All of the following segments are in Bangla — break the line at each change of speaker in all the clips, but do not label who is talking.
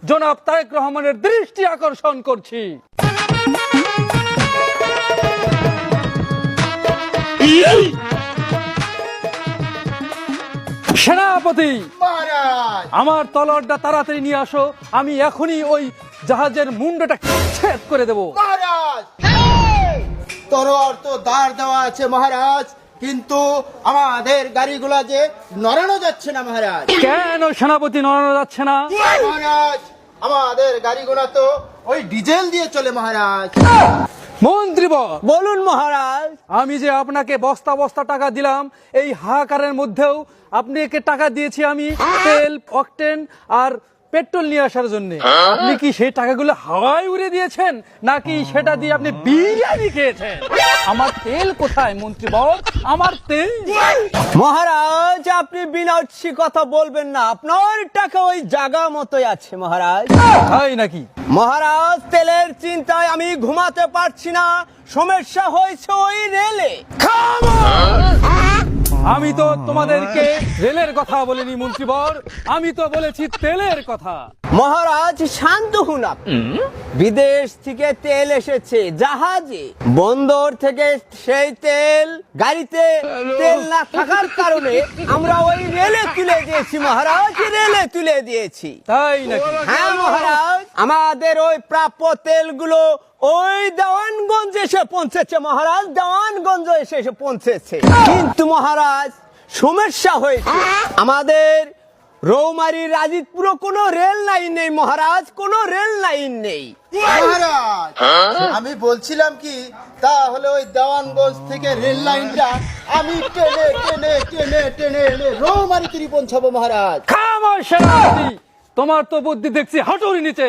জনাব তারেক রহমানের দৃষ্টি আকর্ষণ করছি। সেনাপতি,
মহারাজ,
আমার তলোয়ারটা তাড়াতাড়ি নিয়ে আসো, আমি এখনই ওই জাহাজের মুন্ডটা ছেদ করে দেব।
মহারাজ, তরোয়ার তো দাঁড় দেওয়া আছে মহারাজ, কিন্তু আমাদের গাড়িগুলা যে নড়ানো যাচ্ছে না মহারাজ।
কেন সেনাপতি নড়ানো যাচ্ছে না?
মহারাজ, আমাদের গাড়িগুলা তো ওই ডিজেল দিয়ে চলে মহারাজ।
মন্ত্রীবর,
বলুন মহারাজ।
আমি যে আপনাকে বস্তা বস্তা টাকা দিলাম, এই হাহাকারের মধ্যেও আপনাকে টাকা দিয়েছি আমি তেল, অকটেন আর পেট্রোল নিয়ে আসার জন্য। আপনি কি সেই টাকাগুলো হাওয়ায় উড়ে দিয়েছেন, নাকি সেটা দিয়ে আপনি বিরিয়ানি খেয়েছেন? আমার তেল কোথায় মন্ত্রীবর? আমার তেল।
মহারাজ, আপনি বিনা উৎসি কথা বলবেন না, আপনার টাকা ওই জায়গা মতোই আছে মহারাজ।
তাই নাকি?
মহারাজ, তেলের চিন্তায় আমি ঘুমাতে পারছি না, সমস্যা হয়েছে ওই রেলে।
আমি তো তোমাদেরকে রেলের কথা বলিনি মন্ত্রীবর, আমি তো বলেছি তেলের কথা।
মহারাজ, শান্ত হন আপনি। বিদেশ থেকে তেল এসেছে জাহাজে, বন্দর থেকে সেই তেল গাড়িতে তেল না থাকার কারণে আমরা ওই রেলে তুলে দিয়েছি মহারাজ, রেলে তুলে দিয়েছি।
তাই নাকি?
হ্যাঁ মহারাজ, আমাদের ওই প্রাপ্য তেলগুলো ওই দেওয়ানগঞ্জ এসে পৌঁছেছে মহারাজ, দেওয়ানগঞ্জ এসে পৌঁছেছে। কিন্তু মহারাজ, সমস্যা হয়েছে, আমাদের রৌমারী রাজিতপুর কোনো রেল লাইন নেই মহারাজ, কোনো রেল লাইন নেই।
মহারাজ, আমি বলছিলাম কি, তাহলে ওই দেওয়ানগঞ্জ থেকে রেল লাইনটা আমি টেনে টেনে টেনে টেনে এনে রৌমারীতে পৌঁছাবো মহারাজ।
খামোশ সেনাপতি, তোমার তো বুদ্ধি দেখছি হাঁটুর নিচে।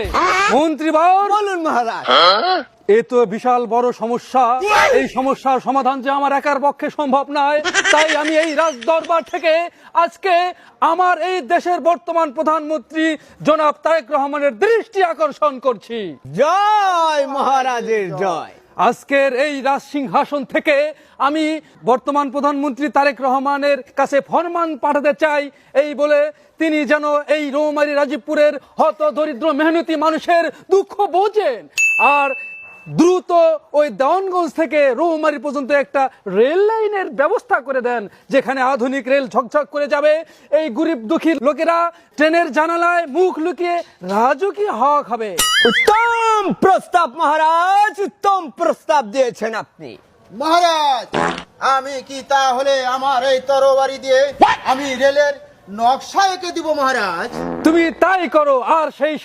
মন্ত্রীবর,
বলুন মহারাজ।
এ তো বিশাল বড় সমস্যা, এই সমস্যার সমাধান যে আমার একার পক্ষে সম্ভব নয়, তাই আমি এই রাজ দরবার থেকে আজকে আমার এই দেশের বর্তমান প্রধানমন্ত্রী জনাব তারেক রহমানের দৃষ্টি আকর্ষণ করছি।
জয় মহারাজের জয়।
আজকের এই রাজ সিংহাসন থেকে আমি বর্তমান প্রধানমন্ত্রী তারেক রহমানের কাছে ফরমান পাঠাতে চাই, এই বলে তিনি যেন এই রৌমারী রাজীবপুরের হত দরিদ্র মেহনতি মানুষের দুঃখ বোঝেন, আর দ্রুত ওই দেওয়ানগঞ্জ থেকে রৌমারী পর্যন্ত একটা রেল লাইনের ব্যবস্থা করে দেন, যেখানে আধুনিক রেল ঝকঝক করে যাবে। এই গরিব দুঃখী লোকেরা ট্রেনের জানালায় মুখ লুকিয়ে রাজকীয় হাওয়া খাবে।
উত্তম প্রস্তাব মহারাজ, উত্তম প্রস্তাব দিয়েছেন আপনি।
মহারাজ, আমি কি তাহলে আমার এই তরবারি দিয়ে আমি রেলের নকশা এঁকে দিব মহারাজ?
তুমি তাই করো, আর সেই